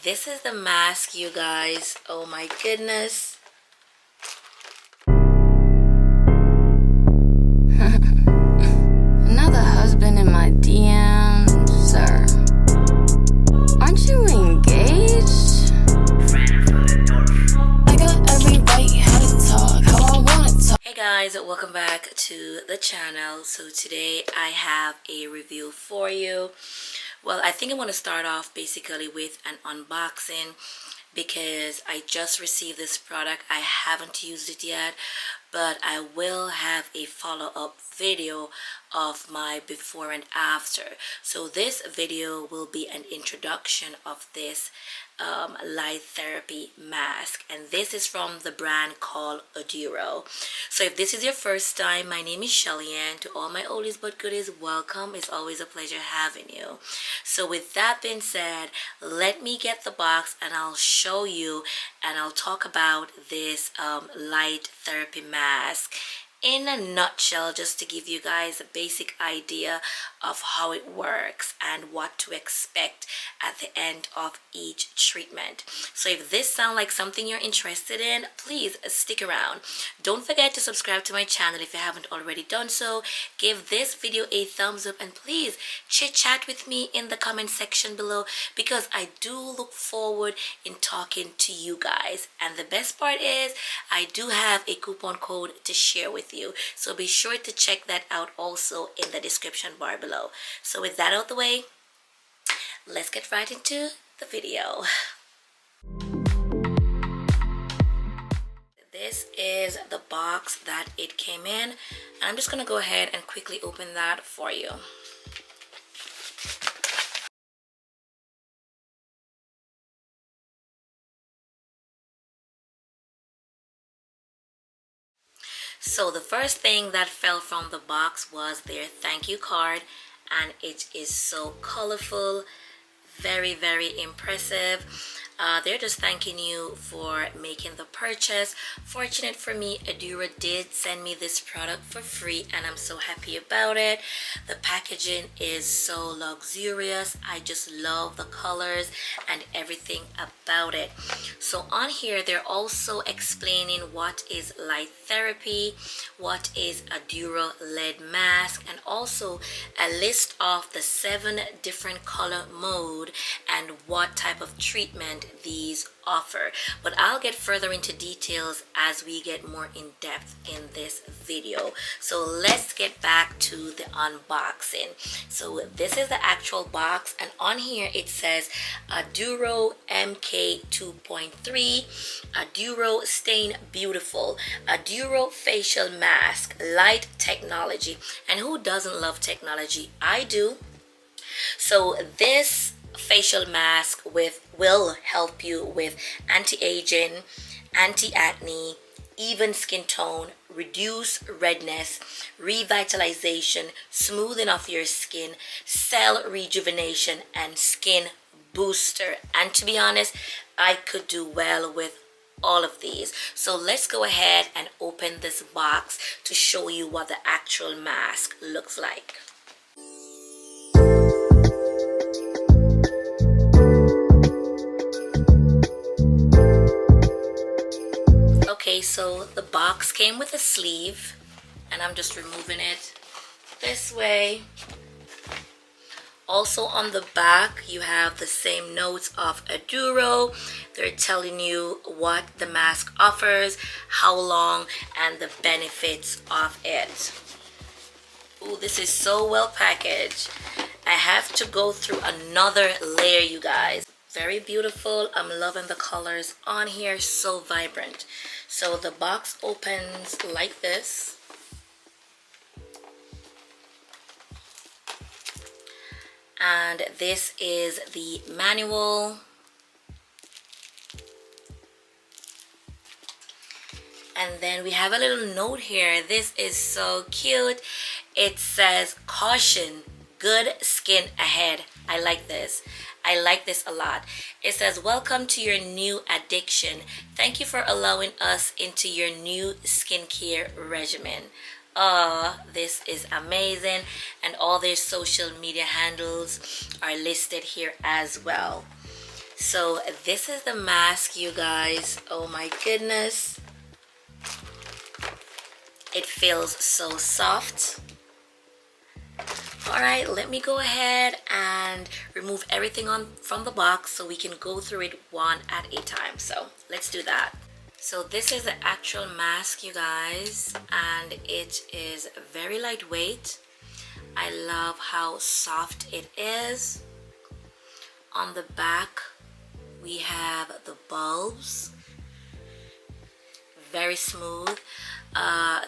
this is the mask, you guys. Oh my goodness. Another husband in my DMs, sir. Aren't you engaged? I got every right how to talk, how I wanna talk. Hey guys, welcome back to the channel. So today I have a review for you. Well, I think I want to start off basically with an unboxing because I just received this product. I haven't used it yet, but I will have a follow-up video of my before and after. So this video will be an introduction of this light therapy mask, and this is from the brand called ADURO. So if this is your first time, my name is Shelly, and to all my oldies but goodies, welcome. It's always a pleasure having you. So with that being said, let me get the box and I'll show you and I'll talk about this light therapy mask in a nutshell, just to give you guys a basic idea of how it works and what to expect at the end of each treatment. So if this sounds like something you're interested in, please stick around. Don't forget to subscribe to my channel if you haven't already done so. Give this video a thumbs up and please chit chat with me in the comment section below, because I do look forward in talking to you guys. And the best part is I do have a coupon code to share with you, so be sure to check that out also in the description bar below. So with that out of the way, let's get right into the video. This is the box that it came in, and I'm just gonna go ahead and quickly open that for you. So the first thing that fell from the box was their thank you card, and it is so colorful, very impressive. They're just thanking you for making the purchase. Fortunate for me, ADURO did send me this product for free, and I'm so happy about it. The packaging is so luxurious. I just love the colors and everything about it. So on here, they're also explaining what is light therapy, what is ADURO lead mask, and also a list of the 7 different color mode and what type of treatment these offer. But I'll get further into details as we get more in depth in this video. So let's get back to the unboxing. So this is the actual box, and on here it says ADURO MK 2.3, ADURO Stain Beautiful, ADURO Facial Mask, Light Technology. And who doesn't love technology? I do. So this facial mask will help you with anti-aging, anti-acne, even skin tone, reduce redness, revitalization, smoothing of your skin, cell rejuvenation, and skin booster. And to be honest, I could do well with all of these. So let's go ahead and open this box to show you what the actual mask looks like. Okay, so the box came with a sleeve, and I'm just removing it this way. Also on the back, you have the same notes of ADURO. They're telling you what the mask offers, how long, and the benefits of it. Ooh, this is so well packaged. I have to go through another layer, you guys. Very beautiful. I'm loving the colors on here, so vibrant. So the box opens like this. And this is the manual. And then we have a little note here. This is so cute. It says, caution, good skin ahead. I like this. I like this a lot. It says, welcome to your new addiction. Thank you for allowing us into your new skincare regimen. This is amazing, and all their social media handles are listed here as well. So this is the mask, you guys. Oh my goodness. It feels so soft. All right, let me go ahead and remove everything from the box so we can go through it one at a time. So let's do that. So this is the actual mask, you guys, and it is very lightweight. I love how soft it is. On the back, we have the bulbs. Very smooth.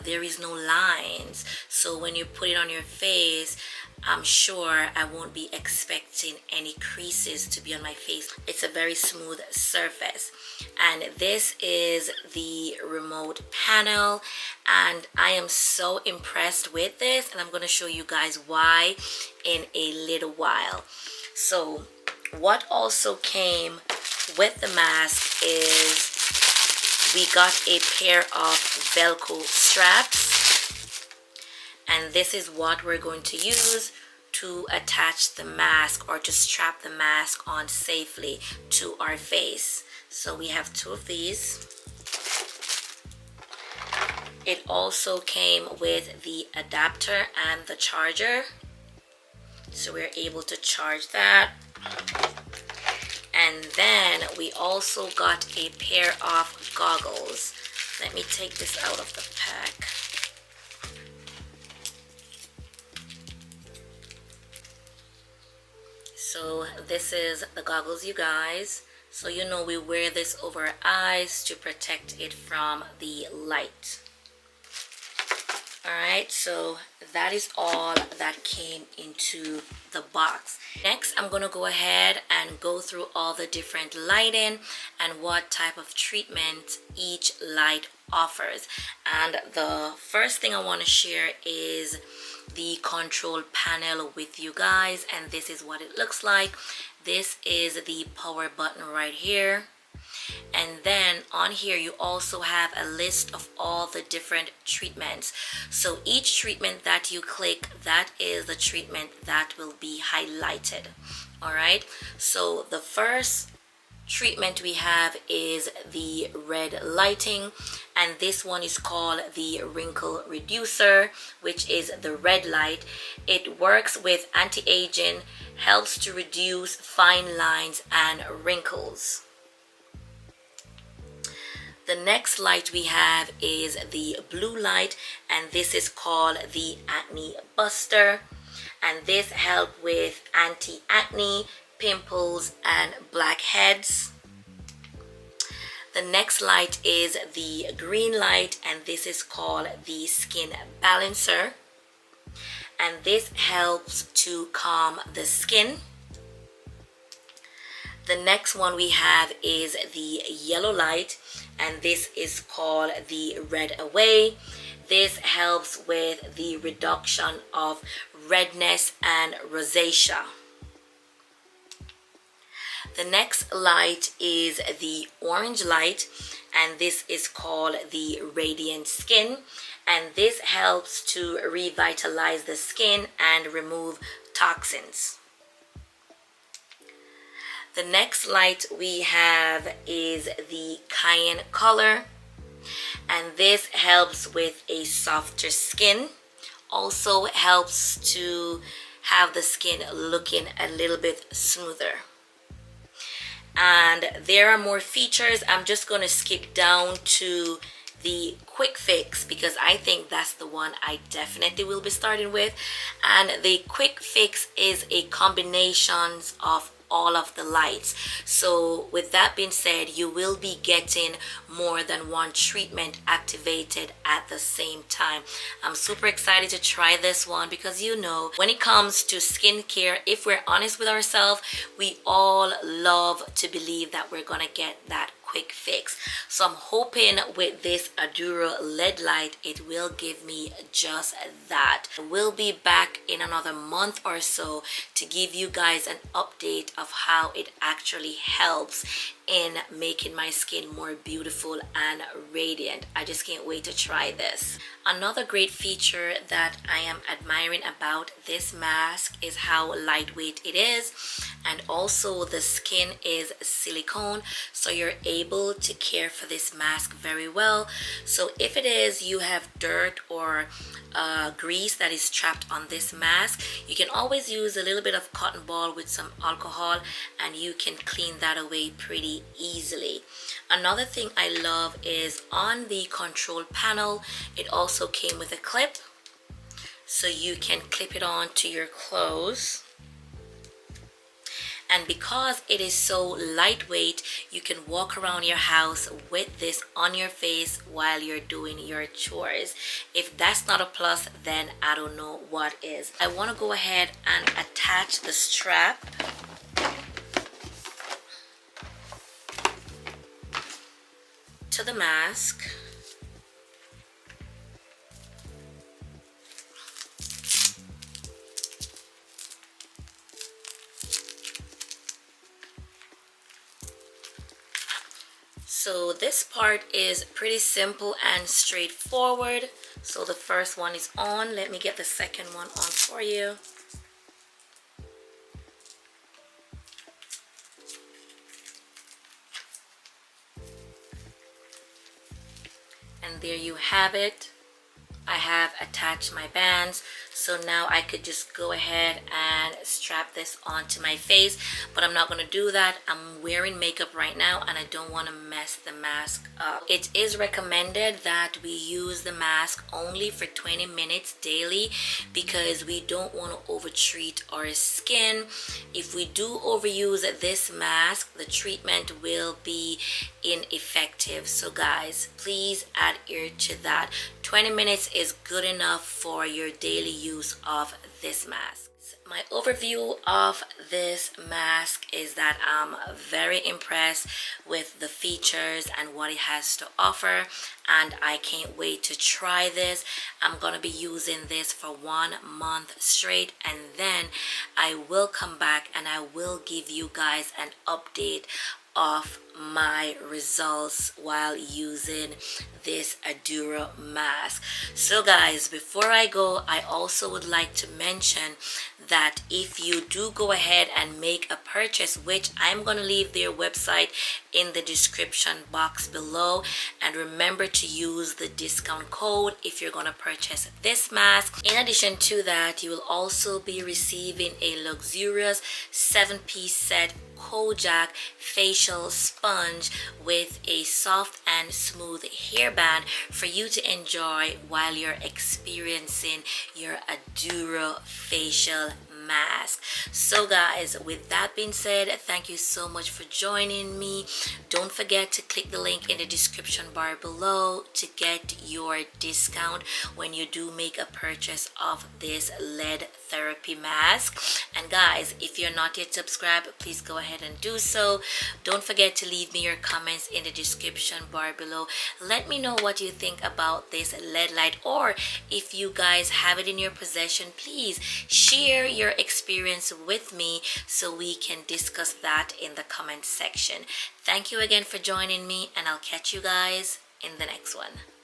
There is no lines, so when you put it on your face, I'm sure I won't be expecting any creases to be on my face. It's a very smooth surface. And this is the remote panel, and I am so impressed with this, and I'm going to show you guys why in a little while. So what also came with the mask is we got a pair of Velcro straps, and this is what we're going to use to attach the mask or to strap the mask on safely to our face. So we have two of these. It also came with the adapter and the charger, so we're able to charge that. And then we also got a pair of goggles. Let me take this out of the pack. So this is the goggles, you guys. So you know we wear this over our eyes to protect it from the light. Alright, so that is all that came into the box. Next, I'm going to go ahead and go through all the different lighting and what type of treatment each light offers. And the first thing I want to share is the control panel with you guys, and this is what it looks like. This is the power button right here. And then on here you also have a list of all the different treatments. So each treatment that you click, that is the treatment that will be highlighted. All right, so the first treatment we have is the red lighting, and this one is called the wrinkle reducer, which is the red light. It works with anti-aging, helps to reduce fine lines and wrinkles. The next light we have is the blue light, and this is called the acne buster, and this helps with anti-acne, pimples and blackheads. The next light is the green light, and this is called the skin balancer, and this helps to calm the skin. The next one we have is the yellow light, and this is called the red away. This helps with the reduction of redness and rosacea. The next light is the orange light, and this is called the radiant skin, and this helps to revitalize the skin and remove toxins. The next light we have is the cayenne color, and this helps with a softer skin. Also helps to have the skin looking a little bit smoother. And there are more features. I'm just going to skip down to the quick fix because I think that's the one I definitely will be starting with. And the quick fix is a combination of all of the lights. So with that being said, you will be getting more than one treatment activated at the same time. I'm super excited to try this one because you know when it comes to skincare, if we're honest with ourselves, we all love to believe that we're gonna get that quick fix. So I'm hoping with this ADURO LED light it will give me just that. We'll be back in another month or so to give you guys an update of how it actually helps in making my skin more beautiful and radiant. I just can't wait to try this. Another great feature that I am admiring about this mask is how lightweight it is, and also the skin is silicone, so you're able to care for this mask very well. So if it is you have dirt or grease that is trapped on this mask, you can always use a little bit of cotton ball with some alcohol and you can clean that away pretty easily. Another thing I love is on the control panel it also came with a clip, so you can clip it on to your clothes. And because it is so lightweight, you can walk around your house with this on your face while you're doing your chores. If that's not a plus, then I don't know what is. I want to go ahead and attach the strap to the mask. So this part is pretty simple and straightforward. So the first one is on. Let me get the second one on for you. And there you have it. I have attached my bands, so now I could just go ahead and strap this onto my face, but I'm not going to do that. I'm wearing makeup right now and I don't want to mess the mask up. It is recommended that we use the mask only for 20 minutes daily because we don't want to overtreat our skin. If we do overuse this mask, the treatment will be ineffective. So guys, please adhere to that. 20 minutes is good enough for your daily use of this mask. My overview of this mask is that I'm very impressed with the features and what it has to offer, and I can't wait to try this. I'm gonna be using this for 1 month straight, and then I will come back and I will give you guys an update of my results while using this ADURO mask. So guys, before I go, I also would like to mention that if you do go ahead and make a purchase, which I'm going to leave their website in the description box below, and remember to use the discount code if you're going to purchase this mask. In addition to that, you will also be receiving a luxurious 7-piece set HUGH facial sponge with a soft and smooth hairband for you to enjoy while you're experiencing your ADURO facial mask. So guys, with that being said, thank you so much for joining me. Don't forget to click the link in the description bar below to get your discount when you do make a purchase of this LED therapy mask. And guys, if you're not yet subscribed, please go ahead and do so. Don't forget to leave me your comments in the description bar below. Let me know what you think about this LED light, or if you guys have it in your possession, please share your experience with me so we can discuss that in the comment section. Thank you again for joining me, and I'll catch you guys in the next one.